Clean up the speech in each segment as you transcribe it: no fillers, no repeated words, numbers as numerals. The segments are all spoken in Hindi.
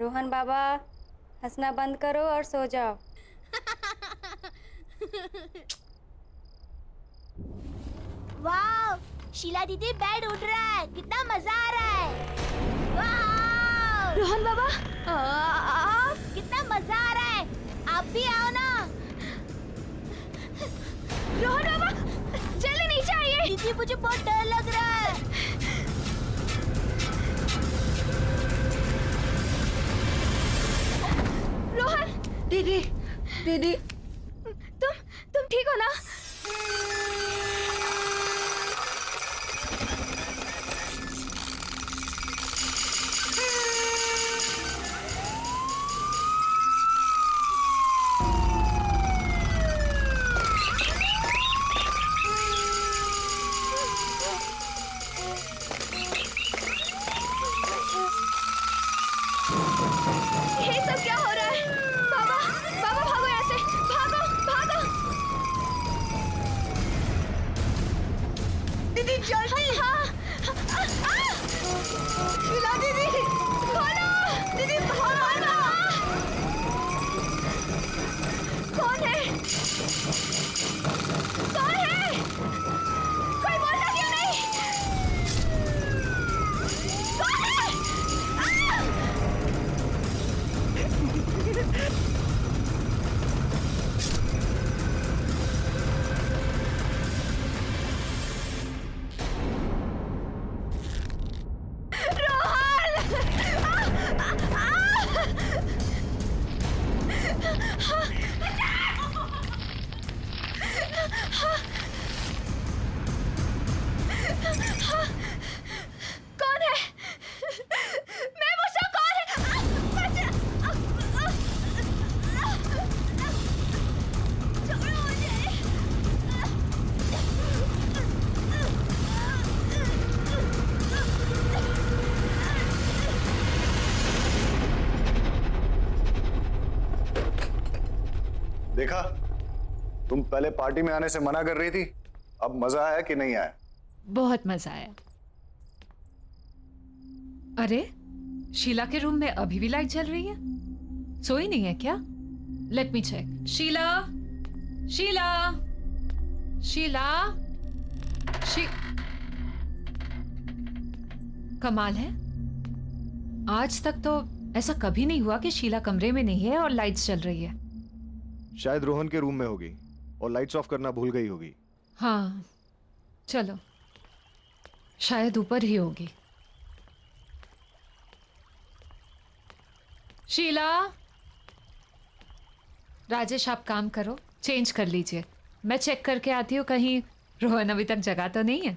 रोहन बाबा, हंसना बंद करो और सो जाओ। वाह, शीला दीदी बेड उठ रहा है, कितना मजा आ रहा है। वाह रोहन बाबा, कितना मजा आ रहा है, आप भी आओ ना। रोहन बाबा जल्दी नीचे आइए। दीदी मुझे बहुत डर लग रहा है। रोहन दीदी, दीदी, तुम ठीक हो ना? ये सब क्या हो रहा है? बाबा, बाबा भागो यहाँ से, भागो, भागो। दीदी जल्दी। शीला दीदी, खोलो, दीदी भागो। कौन है? कौन है? कोई बोलता क्यों नहीं? कौन है? कौन है? मैं मुझसे कौन है? छोड़ो मुझे। देखा, तुम पहले पार्टी में आने से मना कर रही थी, अब मजा आया कि नहीं आया? बहुत मजा आया। अरे, शीला के रूम में अभी भी लाइट जल रही है? सोई नहीं है क्या? Let me check. Sheela, Sheela, Sheela, कमाल है, आज तक तो ऐसा कभी नहीं हुआ कि शीला कमरे में नहीं है और लाइट्स जल रही है। शायद रोहन के रूम में होगी और लाइट्स ऑफ करना भूल गई होगी। हाँ, चलो, शायद ऊपर ही होगी। शीला, राजेश आप काम करो, चेंज कर लीजिए। मैं चेक करके आती हूँ कहीं रोहन अभी तक जगा तो नहीं है।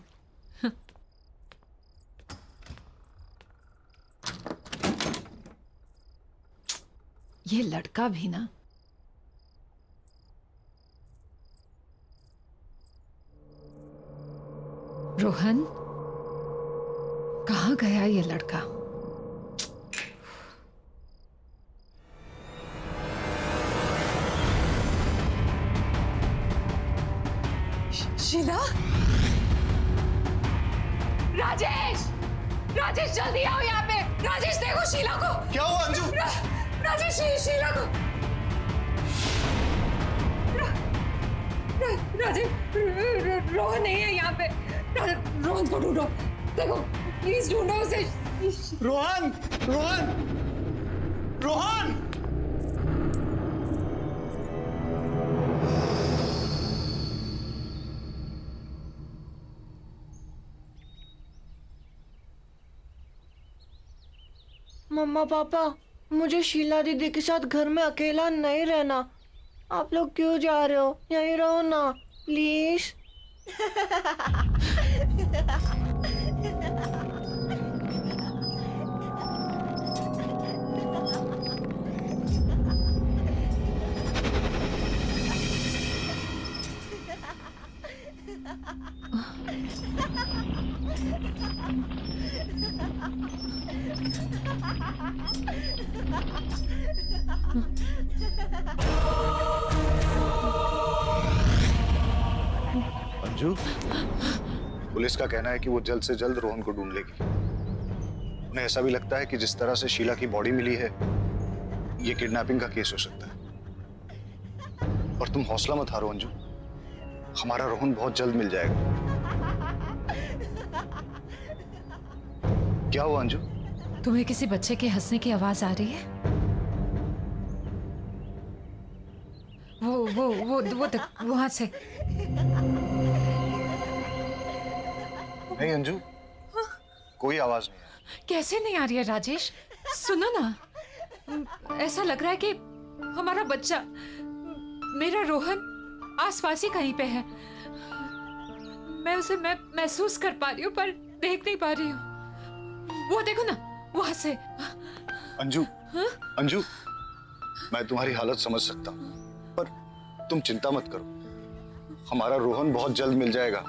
ये लड़का भी ना। रोहन, कहाँ गया ये लड़का? शीला, राजेश, राजेश जल्दी आओ यहाँ पे। राजेश देखो शीला को। क्या हुआ अंजू? राजेश, शीला को। राजेश, रोहन नहीं है यहाँ पे। रोहन को ढूंढो, देखो प्लीज ढूंढो उसे। रोहन, रोहन, रोहन! मम्मा पापा, मुझे शीला दीदी के साथ घर में अकेला नहीं रहना। आप लोग क्यों जा रहे हो? यहीं रहो ना, प्लीज। अंजू, पुलिस का कहना है कि वो जल्द से जल्द रोहन को ढूंढ लेगी। उन्हें ऐसा भी लगता है कि जिस तरह से शीला की बॉडी मिली है, ये किडनैपिंग का केस हो सकता है। और तुम हौसला मत हारो अंजू, हमारा रोहन बहुत जल्द मिल जाएगा। क्या हुआ अंजू? तुम्हें किसी बच्चे के हंसने की आवाज आ रही है? वो तक वहां से। नहीं अंजू, कोई आवाज नहीं है। कैसे नहीं आ रही है राजेश? सुनो ना, ऐसा लग रहा है कि हमारा बच्चा, मेरा रोहन आसपास ही कहीं पे है। मैं उसे महसूस कर पा रही हूँ पर देख नहीं पा रही हूँ। वो देखो ना, वहां से। अंजू, अंजू, मैं तुम्हारी हालत समझ सकता हूँ, पर तुम चिंता मत करो, हमारा रोहन बहुत जल्द मिल जाएगा।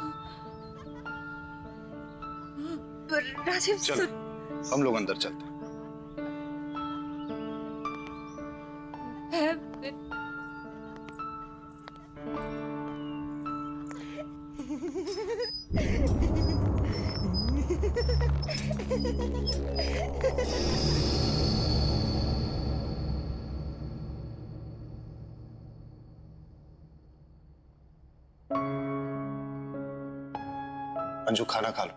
राजीव, चलो, हम लोग अंदर चलते हैं। अंजू, खाना खा लो।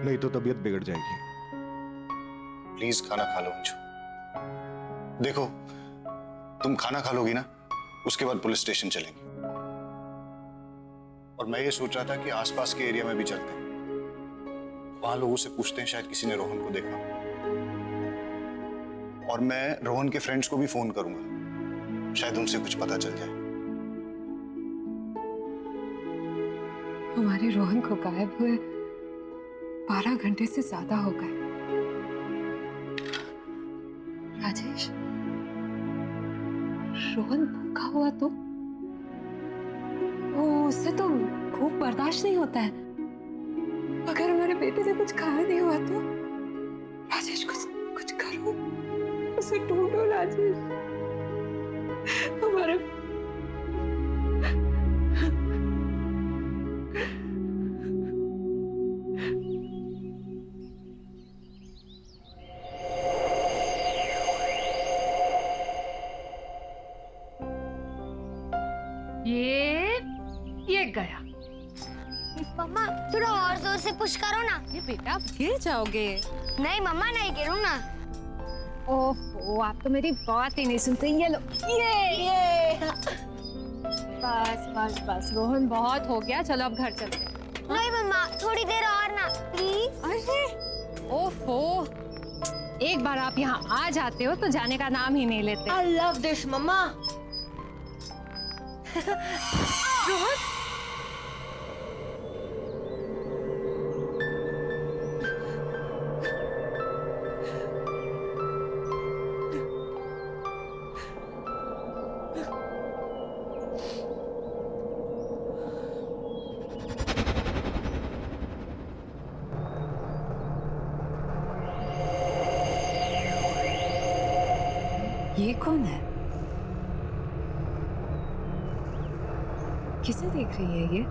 नहीं तो तबीयत बिगड़ जाएगी। प्लीज खाना खा लो अंजू। देखो, तुम खाना खा लोगी ना, उसके बाद पुलिस स्टेशन चलेंगे। और मैं ये सोच रहा था कि आसपास के एरिया में भी चलते हैं, वहां लोगों से पूछते हैं, शायद किसी ने रोहन को देखा। और मैं रोहन के फ्रेंड्स को भी फोन करूंगा, शायद उनसे कुछ पता चल जाए। हमारे रोहन को गायब हुए 12 घंटे से ज्यादा हो गए। राजेश, रोहन भूखा हुआ तो उससे तो भूख बर्दाश्त नहीं होता है। अगर हमारे बेटे से कुछ खाया नहीं हुआ तो राजेश, कुछ करो, उसे ढूंढो राजेश। हमारे ये गया। मम्मा, थोड़ा और जोर से पुश करो ना। ये बेटा, आप गिर जाओगे। नहीं मम्मा, नहीं गिरूँ ना। ओह, आप तो मेरी बात ही नहीं सुनते। ये लो, ये बस रोहन, बहुत हो गया, चलो अब घर चलते हैं। नहीं मम्मा, थोड़ी देर और ना, प्लीज। अरे ओफो, एक बार आप यहाँ आ जाते हो तो जाने का नाम ही नहीं लेते। I love this, मम्मा। रोहन, ये कौन है? किसे देख रही है ये?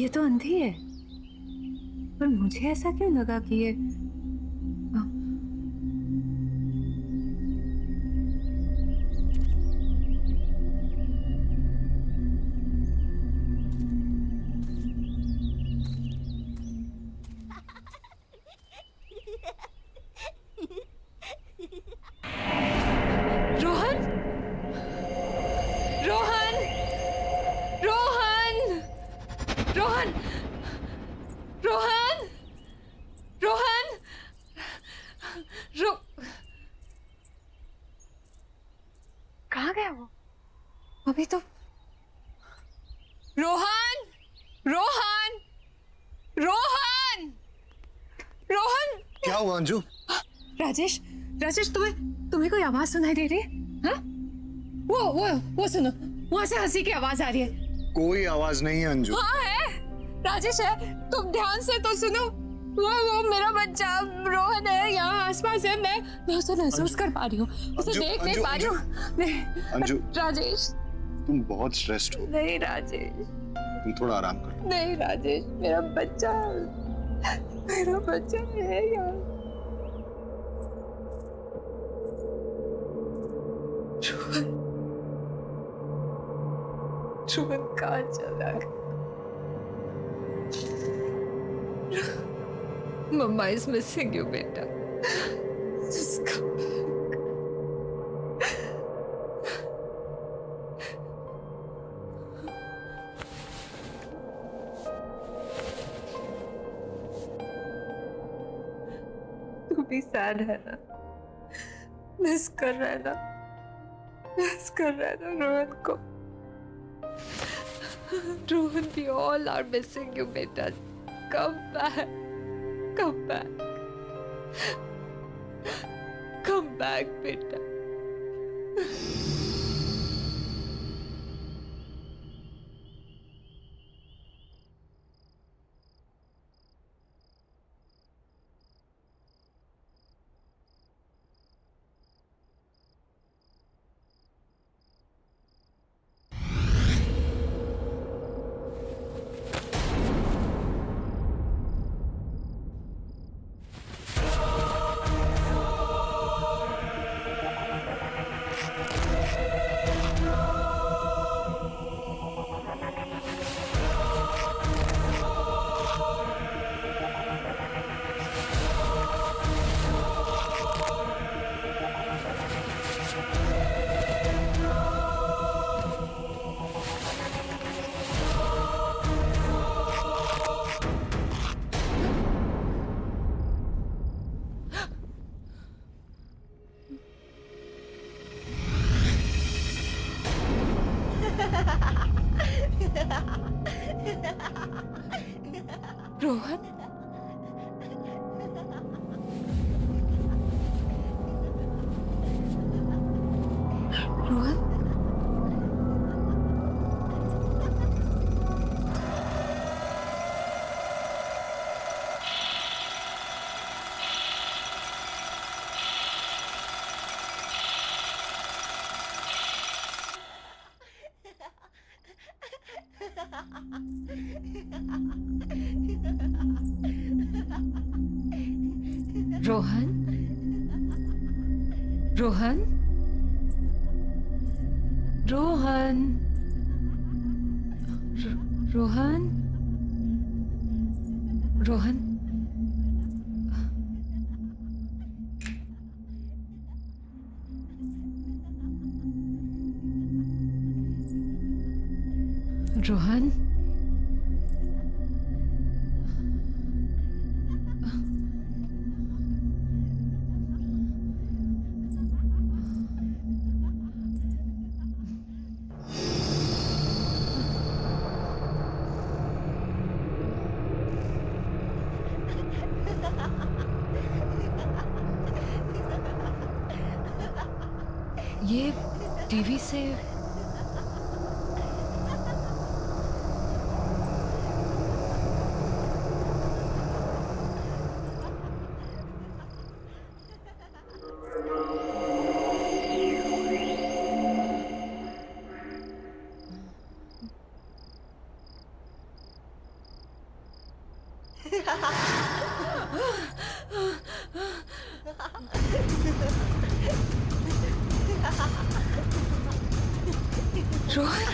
ये तो अंधी है, पर मुझे ऐसा क्यों लगा कि ये रोहन, रोहन, रोहन, रोहन, रोहन, रोहन, कहाँ गया वो? अभी तो रोहन, रोहन, रोहन, रोहन। क्या हुआ अंजू? राजेश, राजेश, तुम्हें कोई आवाज सुनाई दे रही है? हाँ? वो सुनो, वहां से हंसी की आवाज आ रही है। कोई आवाज नहीं है अंजू। हाँ है, राजेश है, तुम ध्यान से तो सुनो। वो मेरा बच्चा रोहन है, यहाँ आसपास है। मैं उसे महसूस कर पा रही हूँ, उसे अंजू, देख नहीं अंजू, पा रही हूँ। नहीं अंजू, राजेश, तुम बहुत स्ट्रेस्ड हो, नहीं राजेश, तुम थोड़ा आराम करो। नहीं राजेश, मेरा बच्चा है यार। रोहन कहाँ चला गया? Mama is missing you, beta. Just come back. तू भी सैड है ना? मिस कर रहा है ना? मिस कर रहा है ना रोहन को? Rohan, we all are missing you, beta. Come back. Come back. Come back, beta. Rohan, Rohan, Rohan, Rohan, Rohan, Rohan, Rohan, Rohan, ये टीवी से रोहन,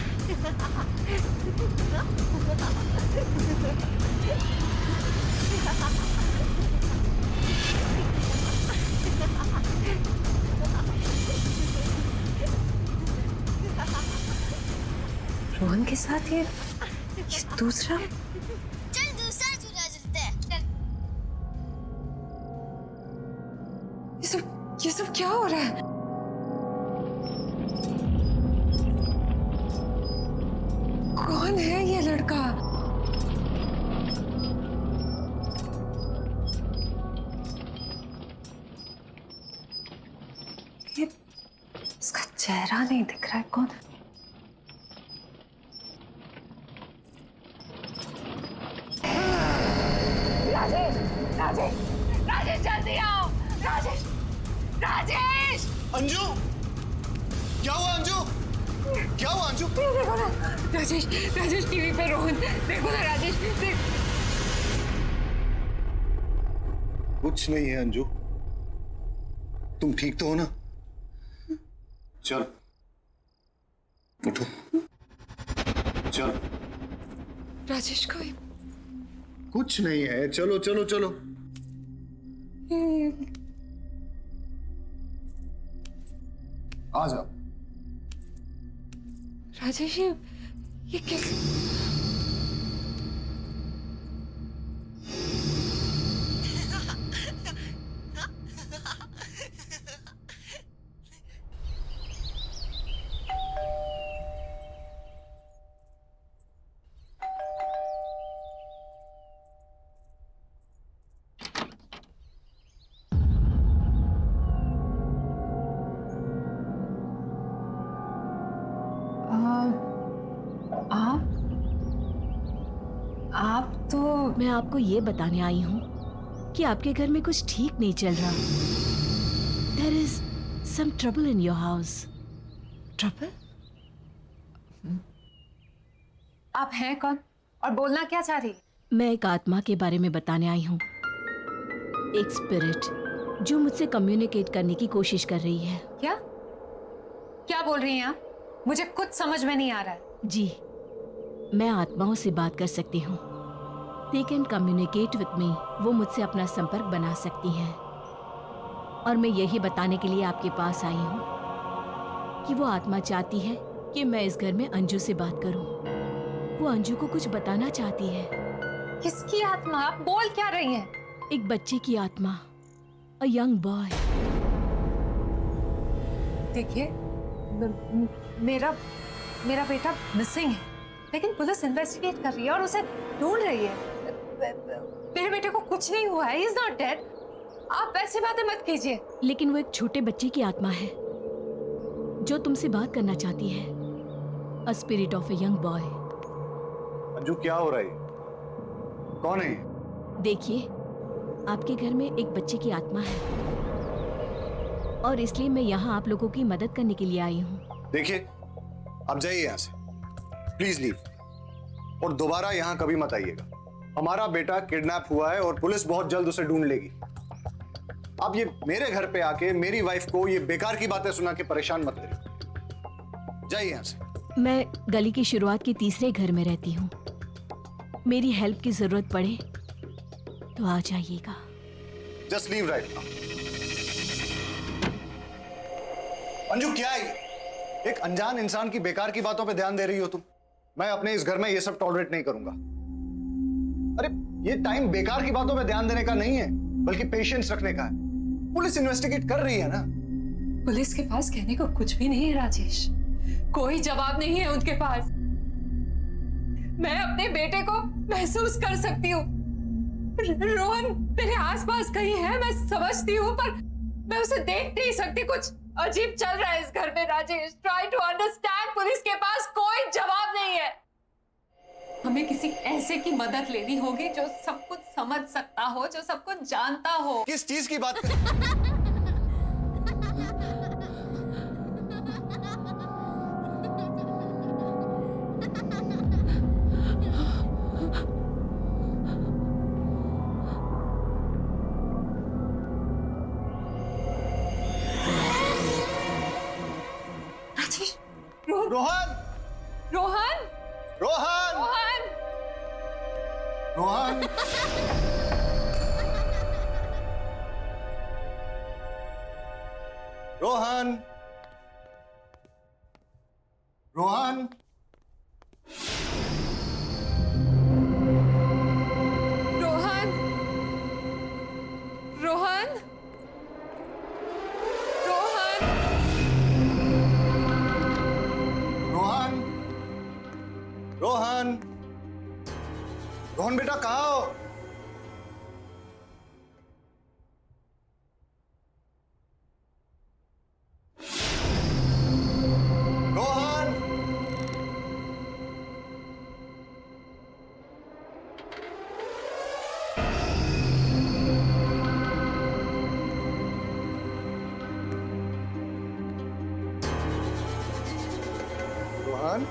रोहन के साथ ये दूसरा चल दूसरा चूजा जीतते हैं। ये सब क्या हो रहा है? कौन है ये लड़का? ये इसका चेहरा नहीं दिख रहा है, कौन है? राजेश, राजेश, राजेश जल्दी आओ, राजेश, राजेश। अंजू, क्या हुआ अंजू? क्या हुआ अंजू? देखो ना, राजेश, राजेश टीवी पे रोहन, देखो ना राजेश, देख। कुछ नहीं है अंजू, तुम ठीक तो हो ना? चल उठो, चल। राजेश को कुछ नहीं है, चलो चलो चलो। आ जाओ। राजेश ये कैसे? आप तो मैं आपको ये बताने आई हूँ कि आपके घर में कुछ ठीक नहीं चल रहा। There is some trouble in your house. Trouble? आप हैं कौन और बोलना क्या चाह रही? मैं एक आत्मा के बारे में बताने आई हूँ, एक स्पिरिट जो मुझसे कम्युनिकेट करने की कोशिश कर रही है। क्या क्या बोल रही हैं आप? मुझे कुछ समझ में नहीं आ रहा है। जी, मैं आत्माओं से बात कर सकती हूँ। They can communicate with me. वो मुझसे अपना संपर्क बना सकती हैं। और मैं यही बताने के लिए आपके पास आई हूँ कि वो आत्मा चाहती है कि मैं इस घर में अंजू से बात करूँ। वो अंजू को कुछ बताना चाहती है। किसकी आत्मा? आप बोल क्या रही हैं? एक बच्चे की आत्मा, अ यंग बॉय। देखिए, मेरा बेटा मिसिंग है, लेकिन पुलिस इन्वेस्टिगेट कर रही है और उसे ढूंढ रही है। मेरे बेटे को कुछ नहीं हुआ है, he is not dead। आप ऐसी बातें मत कीजिए। लेकिन वो एक छोटे बच्चे की आत्मा है जो तुमसे बात करना चाहती है। A spirit of a young boy. Anju क्या हो रहा है? कौन है? देखिए, आपके घर में एक बच्चे की आत्मा है और इसलिए मैं यहाँ आप लोगों की मदद करने के लिए आई हूँ। देखिए, आप जाइए यहाँ से, प्लीज लीव, और दोबारा यहाँ कभी मत आइएगा। हमारा बेटा किडनैप हुआ है और पुलिस बहुत जल्द उसे ढूंढ लेगी। आप ये मेरे घर पे आके मेरी वाइफ को ये बेकार की बातें सुना के परेशान मत करिए। जाइए यहाँ से। मैं गली की शुरुआत के तीसरे घर में रहती हूँ। मेरी हेल्प की जरूरत पड़े तो आ जाइएगा। Just leave right now. Anju क्या है? एक अनजान इंसान की बेकार की बातों पे ध्यान दे रही हो तुम। मैं अपने इस घर में ये सब टॉलरेट नहीं करूंगा। अरे ये टाइम बेकार की बातों पे ध्यान देने का नहीं है, बल्कि पेशेंस रखने का है। पुलिस इन्वेस्टिगेट कर रही है ना। पुलिस के पास कहने को कुछ भी नहीं है राजेश, कोई जवाब नहीं है उनके पास। मैं अपने बेटे को महसूस कर सकती हूँ। रोहन मेरे आसपास कहीं है, मैं समझती हूँ, पर मैं उसे देख नहीं सकती। कुछ अजीब चल रहा है इस घर में Rajesh. Try to understand. Police के पास कोई जवाब नहीं है। हमें किसी ऐसे की मदद लेनी होगी जो सब कुछ समझ सकता हो, जो सब कुछ जानता हो। किस चीज की बात कर? रोहन! रोहन! रोहन! रोहन! रोहन! रोहन! रोहन! रोहन! रोहन! रोहन! रोहन! रोहन! रोहन बेटा कहाँ हो? रोहन! रोहन